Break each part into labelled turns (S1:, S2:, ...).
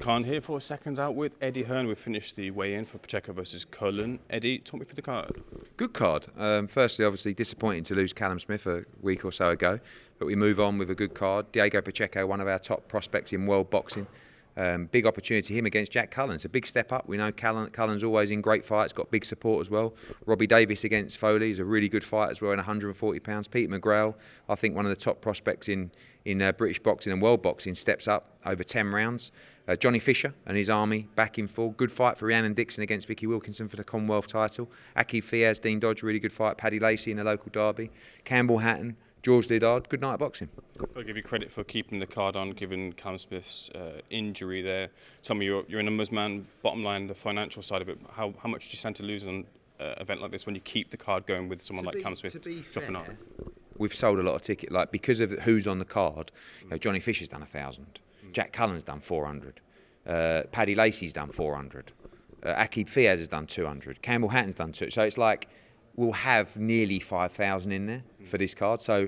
S1: Khan here for Seconds Out with Eddie Hearn. We've finished the weigh-in for Pacheco versus Cullen. Eddie, talk me through the card.
S2: Good card. Firstly, obviously disappointing to lose Callum Smith a week or so ago, but we move on with a good card. Diego Pacheco, one of our top prospects in world boxing. Big opportunity, him against Jack Cullen. It's a big step up. We know Cullen's always in great fights, got big support as well. Robbie Davis against Foley is a really good fight as well in 140 pounds. Peter McGrail, I think one of the top prospects in British boxing and world boxing, steps up over 10 rounds. Johnny Fisher and his army back in full. Good fight for Rhiannon Dixon against Vicky Wilkinson for the Commonwealth title. Aki Fiaz, Dean Dodge, really good fight. Paddy Lacey in a local derby. Campbell Hatton, George Liddard. Good night of boxing.
S1: I'll give you credit for keeping the card on, given Callum Smith's injury there. Tell me, you're a numbers man. Bottom line, the financial side of it. How much do you stand to lose on an event like this when you keep the card going with someone like Callum Smith dropping out?
S2: We've sold a lot of tickets, like because of who's on the card. You know, Johnny Fisher's done 1,000. Jack Cullen's done 400. Paddy Lacey's done 400. Akib Fiaz has done 200. Campbell Hatton's done 200. So it's like we'll have nearly 5,000 in there for this card. So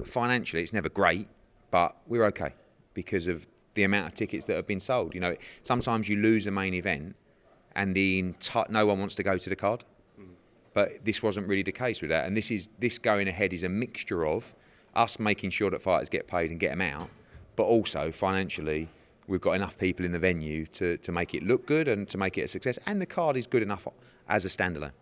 S2: financially, it's never great, but we're okay because of the amount of tickets that have been sold. You know, sometimes you lose a main event and no one wants to go to the card. But this wasn't really the case with that. And this going ahead is a mixture of us making sure that fighters get paid and get them out, but also financially, we've got enough people in the venue to make it look good and to make it a success. And the card is good enough as a standalone.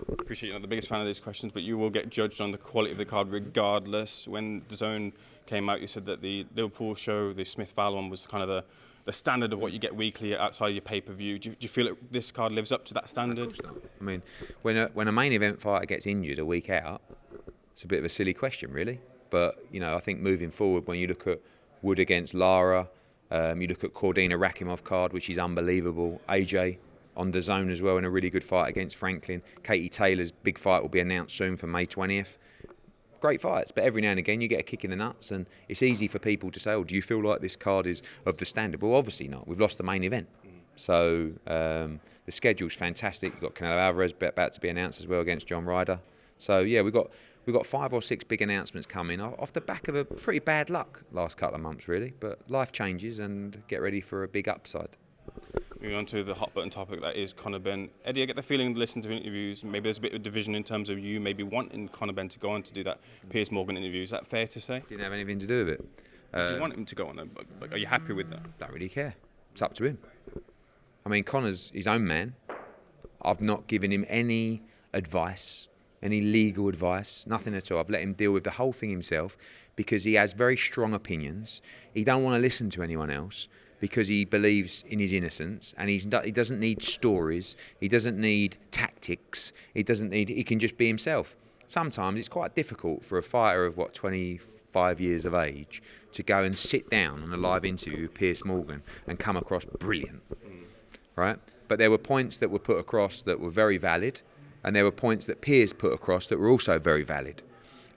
S1: Appreciate you're not the biggest fan of these questions, but you will get judged on the quality of the card regardless. When DAZN came out, you said that the Liverpool show, the Smith-Val one, was kind of the standard of what you get weekly outside your pay-per-view. Do you feel that this card lives up to that standard?
S2: Of course not. I mean, when a main event fighter gets injured a week out, it's a bit of a silly question, really. But, you know, I think moving forward, when you look at Wood against Lara, you look at Cordina Rakimov card, which is unbelievable. AJ on DAZN as well in a really good fight against Franklin. Katie Taylor's big fight will be announced soon for May 20th. Great fights, but every now and again you get a kick in the nuts, and it's easy for people to say, oh, do you feel like this card is of the standard? Well, obviously not. We've lost the main event. So the schedule's fantastic. We've got Canelo Alvarez about to be announced as well against John Ryder. So yeah, we've got 5 or 6 big announcements coming off the back of a pretty bad luck last couple of months, really. But life changes, and get ready for a big upside.
S1: Moving on to the hot button topic, that is Conor Benn. Eddie, I get the feeling, listening to interviews, maybe there's a bit of division in terms of you maybe wanting Conor Benn to go on to do that Piers Morgan interview. Is that fair to say?
S2: Didn't have anything to do with it.
S1: Do you want him to go on? Like, are you happy with that?
S2: Don't really care. It's up to him. I mean, Conor's his own man. I've not given him any advice, any legal advice, nothing at all. I've let him deal with the whole thing himself because he has very strong opinions. He don't want to listen to anyone else because he believes in his innocence, and he doesn't need stories, he doesn't need tactics, he can just be himself. Sometimes it's quite difficult for a fighter of 25 years of age to go and sit down on a live interview with Piers Morgan and come across brilliant, right? But there were points that were put across that were very valid, and there were points that Piers put across that were also very valid.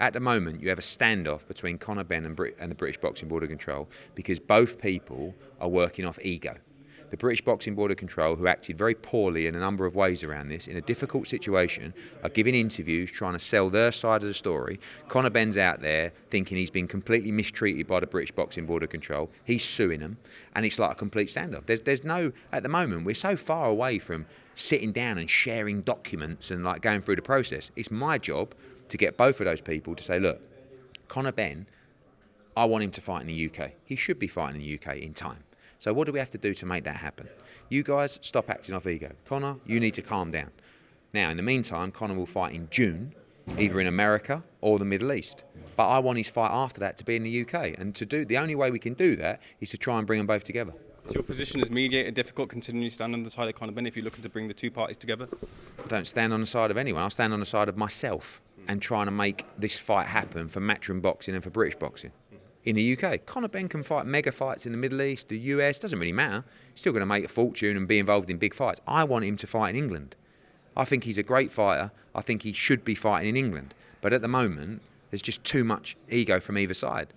S2: At the moment, you have a standoff between Conor Benn and the British Boxing Board of Control because both people are working off ego. The British Boxing Board of Control, who acted very poorly in a number of ways around this, in a difficult situation, are giving interviews, trying to sell their side of the story. Conor Benn's out there thinking he's been completely mistreated by the British Boxing Board of Control. He's suing them, and it's like a complete standoff. There's no, at the moment, we're so far away from sitting down and sharing documents and like going through the process. It's my job to get both of those people to say, look, Conor Benn, I want him to fight in the UK. He should be fighting in the UK in time. So what do we have to do to make that happen? You guys, stop acting off ego. Conor, you need to calm down. Now, in the meantime, Conor will fight in June, either in America or the Middle East. But I want his fight after that to be in the UK. And the only way we can do that is to try and bring them both together.
S1: Is your position as mediator difficult, considering you stand on the side of Conor Benn if you're looking to bring the two parties together?
S2: I don't stand on the side of anyone. I stand on the side of myself and trying to make this fight happen for Matchroom Boxing and for British Boxing. In the UK, Conor Benn can fight mega fights in the Middle East, the US, doesn't really matter. He's still going to make a fortune and be involved in big fights. I want him to fight in England. I think he's a great fighter. I think he should be fighting in England. But at the moment, there's just too much ego from either side.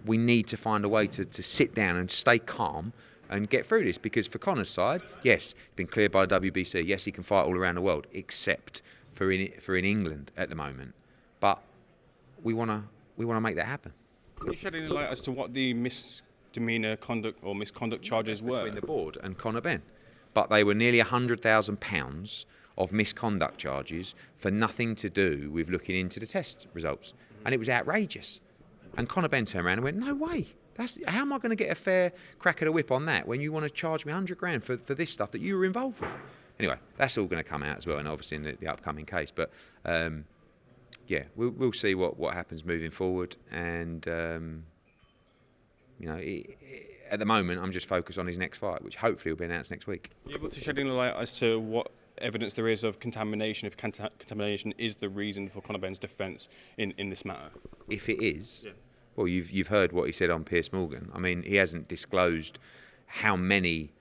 S2: We need to find a way to sit down and stay calm and get through this, because for Conor's side, yes, he's been cleared by the WBC. Yes, he can fight all around the world, except for in England at the moment. But we want to make that happen.
S1: Can you shed any light as to what the demeanour, conduct or misconduct charges were?
S2: Between the board and Conor Benn. But they were nearly £100,000 of misconduct charges for nothing to do with looking into the test results. And it was outrageous. And Conor Benn turned around and went, no way. How am I going to get a fair crack of the whip on that when you want to charge me 100 grand for this stuff that you were involved with? Anyway, that's all going to come out as well, and obviously in the upcoming case. But yeah, we'll see what happens moving forward. And you know, at the moment, I'm just focused on his next fight, which hopefully will be announced next week.
S1: Are you able to shed any light as to what evidence there is of contamination, if contamination is the reason for Conor Benn's defence in this matter?
S2: If it is,
S1: yeah.
S2: Well, you've heard what he said on Piers Morgan. I mean, he hasn't disclosed how many,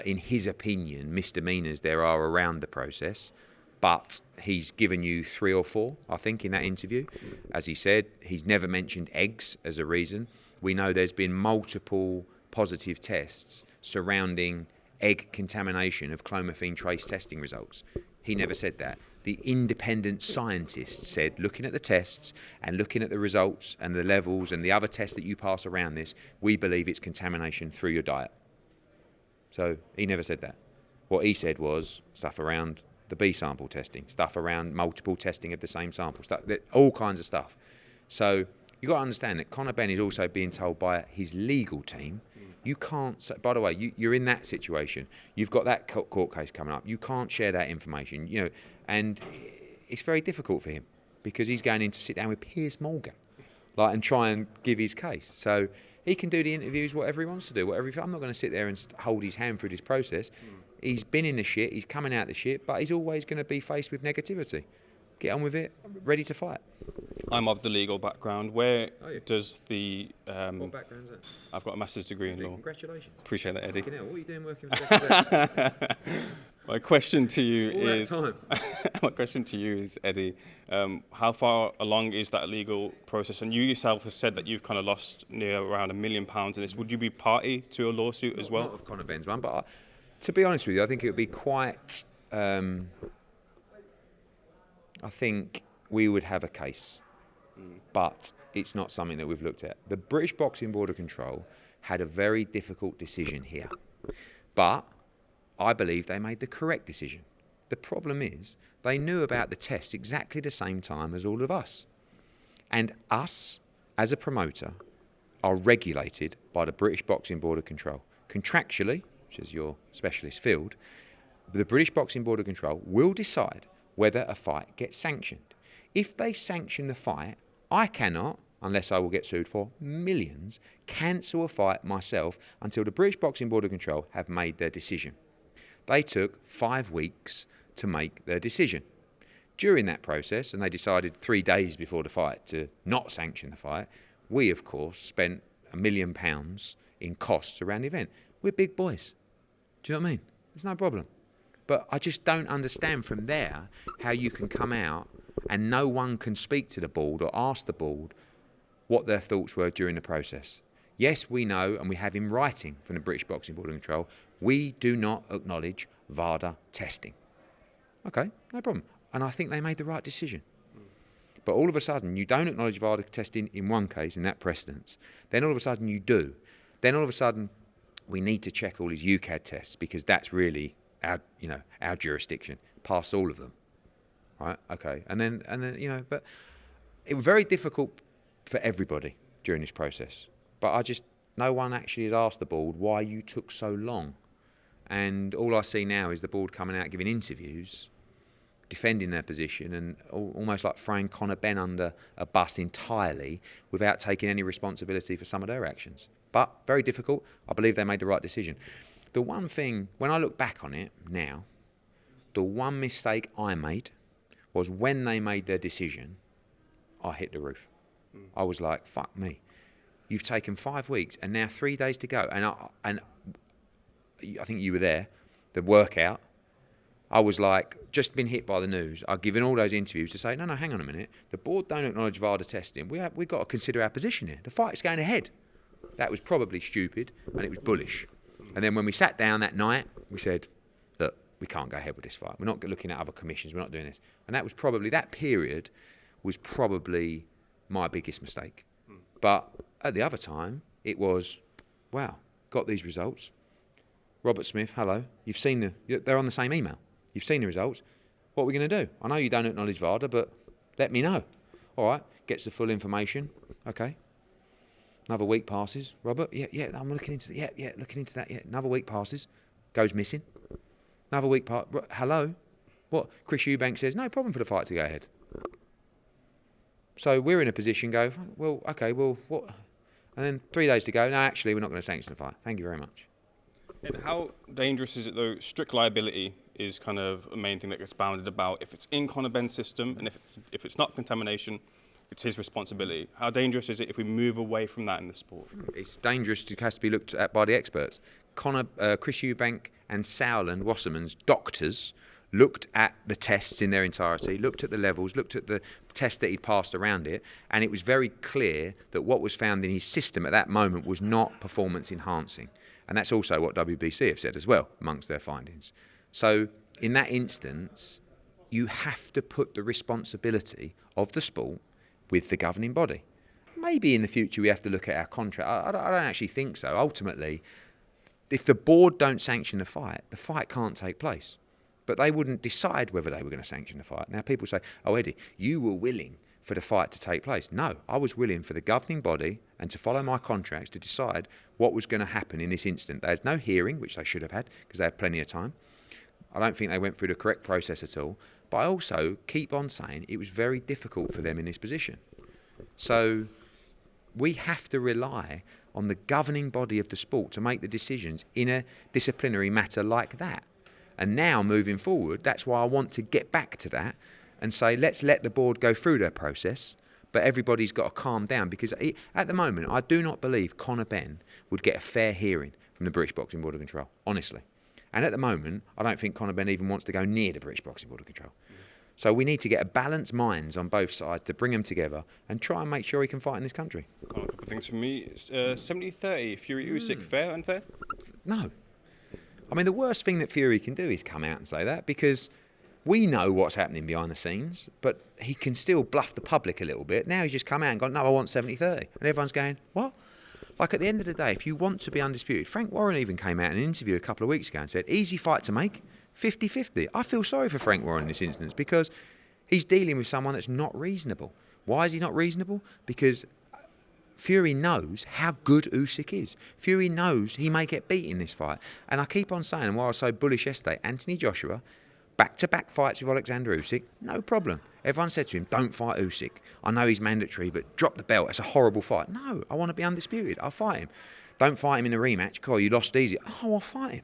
S2: in his opinion, misdemeanours there are around the process, but he's given you 3 or 4, I think, in that interview. As he said, he's never mentioned eggs as a reason. We know there's been multiple positive tests surrounding egg contamination of clomiphene trace testing results. He never said that. The independent scientists said, looking at the tests and looking at the results and the levels and the other tests that you pass around this, we believe it's contamination through your diet. So he never said that. What he said was stuff around the B sample testing, stuff around multiple testing of the same sample, stuff, all kinds of stuff. So you've got to understand that Conor Benn is also being told by his legal team, you can't, by the way, you're in that situation. You've got that court case coming up. You can't share that information, you know, and it's very difficult for him because he's going in to sit down with Piers Morgan, and try and give his case. So he can do the interviews, whatever he wants to do, I'm not going to sit there and hold his hand through this process. He's been in the shit, he's coming out the shit, but he's always going to be faced with negativity. Get on with it, ready to fight.
S1: I'm of the legal background. Where does the...
S2: what background is that?
S1: I've got a master's degree in law.
S2: Congratulations.
S1: Appreciate that, Eddie.
S2: What are you doing working for SecondsOut?
S1: My question to you
S2: All
S1: is...
S2: that time.
S1: My question to you is, Eddie, how far along is that legal process? And you yourself have said that you've kind of lost near around £1 million in this. Would you be party to a lawsuit as well?
S2: Not of Conor Benn's one, but to be honest with you, I think it would be quite... I think we would have a case, but it's not something that we've looked at. The British Boxing Board of Control had a very difficult decision here, but I believe they made the correct decision. The problem is they knew about the tests exactly the same time as all of us. And us, as a promoter, are regulated by the British Boxing Board of Control. Contractually, which is your specialist field, the British Boxing Board of Control will decide whether a fight gets sanctioned. If they sanction the fight, I cannot, unless I will get sued for millions, cancel a fight myself until the British Boxing Board of Control have made their decision. They took 5 weeks to make their decision. During that process, and they decided 3 days before the fight to not sanction the fight, we, of course, spent £1 million in costs around the event. We're big boys. Do you know what I mean? There's no problem. But I just don't understand from there how you can come out and no one can speak to the board or ask the board what their thoughts were during the process. Yes, we know, and we have in writing from the British Boxing Board of Control, we do not acknowledge Vada testing. Okay, no problem. And I think they made the right decision. But all of a sudden, you don't acknowledge Vada testing in one case, in that precedence. Then all of a sudden, you do. Then all of a sudden, we need to check all his UCAD tests because that's really our jurisdiction. Pass all of them, right? Okay, and then but it was very difficult for everybody during this process. But no one actually has asked the board why you took so long. And all I see now is the board coming out giving interviews, defending their position, and almost like throwing Conor Benn under a bus entirely without taking any responsibility for some of their actions. But very difficult. I believe they made the right decision. The one thing, when I look back on it now, the one mistake I made was when they made their decision, I hit the roof. I was like, fuck me. You've taken 5 weeks and now 3 days to go. And I think you were there, the workout. I was like, just been hit by the news. I've given all those interviews to say, no, hang on a minute. The board don't acknowledge VADA testing. We've got to consider our position here. The fight's going ahead. That was probably stupid and it was bullish. And then when we sat down that night, we said, look, we can't go ahead with this fight. We're not looking at other commissions. We're not doing this. And that period was probably my biggest mistake. But at the other time, it was wow, got these results. Robert Smith, hello. They're on the same email. You've seen the results. What are we going to do? I know you don't acknowledge Vada, but let me know. All right, gets the full information. Okay. Another week passes. Robert, yeah, I'm looking into that. Yeah, looking into that. Yeah, another week passes. Goes missing. Another week hello? What? Chris Eubank says, no problem for the fight to go ahead. So we're in a position, well, okay, well, what? And then 3 days to go, no, actually, we're not going to sanction the fight. Thank you very much.
S1: And how dangerous is it, though? Strict liability is kind of a main thing that gets bounded about. If it's in Conor Benn's system, and if it's not contamination, it's his responsibility. How dangerous is it if we move away from that in the sport?
S2: It's dangerous. It has to be looked at by the experts. Chris Eubank and Sauerland, Wasserman's doctors looked at the tests in their entirety, looked at the levels, looked at the test that he'd passed around it, and it was very clear that what was found in his system at that moment was not performance enhancing. And that's also what WBC have said as well, amongst their findings. So in that instance, you have to put the responsibility of the sport with the governing body. Maybe in the future we have to look at our contract. I don't actually think so. Ultimately, if the board don't sanction the fight can't take place. But they wouldn't decide whether they were going to sanction the fight. Now people say, oh Eddie, you were willing for the fight to take place. No, I was willing for the governing body and to follow my contracts to decide what was going to happen in this instant. They had no hearing, which they should have had because they had plenty of time. I don't think they went through the correct process at all. But I also keep on saying it was very difficult for them in this position. So we have to rely on the governing body of the sport to make the decisions in a disciplinary matter like that. And now moving forward, that's why I want to get back to that and say, let's let the board go through their process, but everybody's got to calm down because at the moment, I do not believe Conor Benn would get a fair hearing from the British Boxing Board of Control, honestly. And at the moment, I don't think Conor Benn even wants to go near the British Boxing Board of Control. So we need to get a balanced minds on both sides to bring them together and try and make sure he can fight in this country.
S1: A couple of things from me. 70-30, Fury Usyk, fair, unfair?
S2: No. I mean, the worst thing that Fury can do is come out and say that because we know what's happening behind the scenes, but he can still bluff the public a little bit. Now he's just come out and gone, no, I want 70-30. And everyone's going, what? Like at the end of the day, if you want to be undisputed, Frank Warren even came out in an interview a couple of weeks ago and said, easy fight to make, 50-50. I feel sorry for Frank Warren in this instance because he's dealing with someone that's not reasonable. Why is he not reasonable? Because Fury knows how good Usyk is. Fury knows he may get beat in this fight. And I keep on saying, and why I was so bullish yesterday, Anthony Joshua, back-to-back fights with Oleksandr Usyk, no problem. Everyone said to him, don't fight Usyk. I know he's mandatory, but drop the belt. It's a horrible fight. No, I want to be undisputed. I'll fight him. Don't fight him in a rematch. God, you lost easy. Oh, I'll fight him.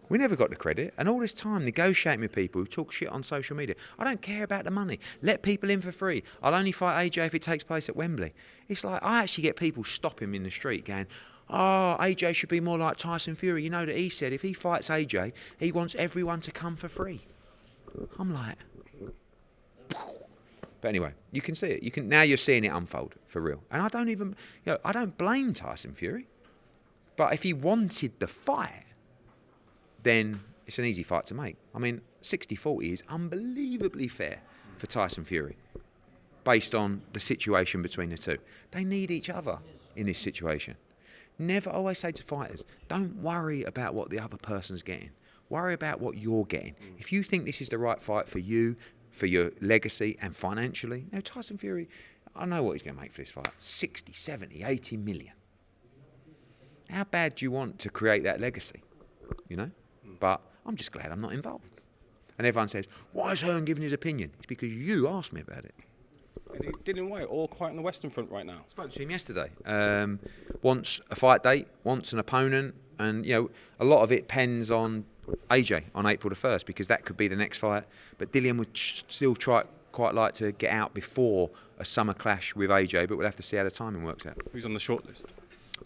S2: We never got the credit. And all this time negotiating with people who talk shit on social media. I don't care about the money. Let people in for free. I'll only fight AJ if it takes place at Wembley. It's like I actually get people stop him in the street going, oh, AJ should be more like Tyson Fury. You know that he said if he fights AJ, he wants everyone to come for free. I'm like... But anyway, you can see it. Now you're seeing it unfold for real. And I don't blame Tyson Fury. But if he wanted the fight, then it's an easy fight to make. I mean, 60-40 is unbelievably fair for Tyson Fury based on the situation between the two. They need each other in this situation. Never always say to fighters, don't worry about what the other person's getting. Worry about what you're getting. If you think this is the right fight for you, for your legacy and financially, Tyson Fury, I know what he's going to make for this fight. 60, 70, 80 million. How bad do you want to create that legacy? But I'm just glad I'm not involved. And everyone says, why is Hearn giving his opinion? It's because you asked me about it.
S1: Dillian Whyte, all quiet on the Western Front right now.
S2: I spoke to him yesterday. Wants a fight date, wants an opponent, and a lot of it depends on AJ on April the 1st because that could be the next fight. But Dillian would still quite like to get out before a summer clash with AJ, but we'll have to see how the timing works out.
S1: Who's on the shortlist?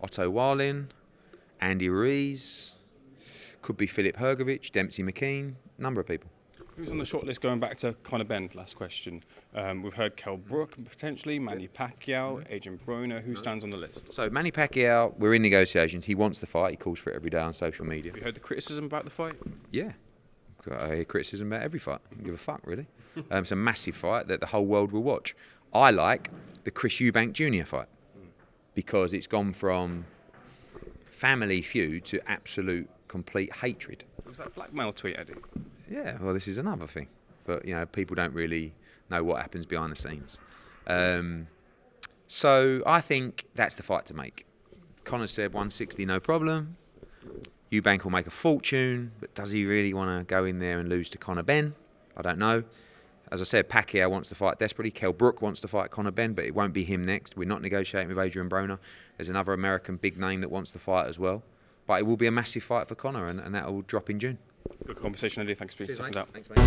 S2: Otto Warlin, Andy Ruiz, could be Philip Hrgovic, Dempsey McKean, number of people.
S1: Who's on the shortlist going back to Conor Benn, last question? We've heard Kell Brook potentially, Manny Pacquiao, Adrian Broner. Who stands on the list?
S2: So Manny Pacquiao, we're in negotiations. He wants the fight. He calls for it every day on social media.
S1: Have you heard the criticism about the fight?
S2: Yeah. I hear criticism about every fight. I don't give a fuck, really. It's a massive fight that the whole world will watch. I like the Chris Eubank Jr. fight because it's gone from family feud to absolute complete hatred.
S1: Was that blackmail tweet, Eddie?
S2: Yeah, well, this is another thing. But, people don't really know what happens behind the scenes. So I think that's the fight to make. Conor said 160, no problem. Eubank will make a fortune, but does he really want to go in there and lose to Conor Benn? I don't know. As I said, Pacquiao wants to fight desperately. Kell Brook wants to fight Conor Benn, but it won't be him next. We're not negotiating with Adrian Broner. There's another American big name that wants to fight as well. But it will be a massive fight for Conor, and that will drop in June.
S1: Good conversation, Eddie. Thanks for your seconds out.
S2: Thanks, mate.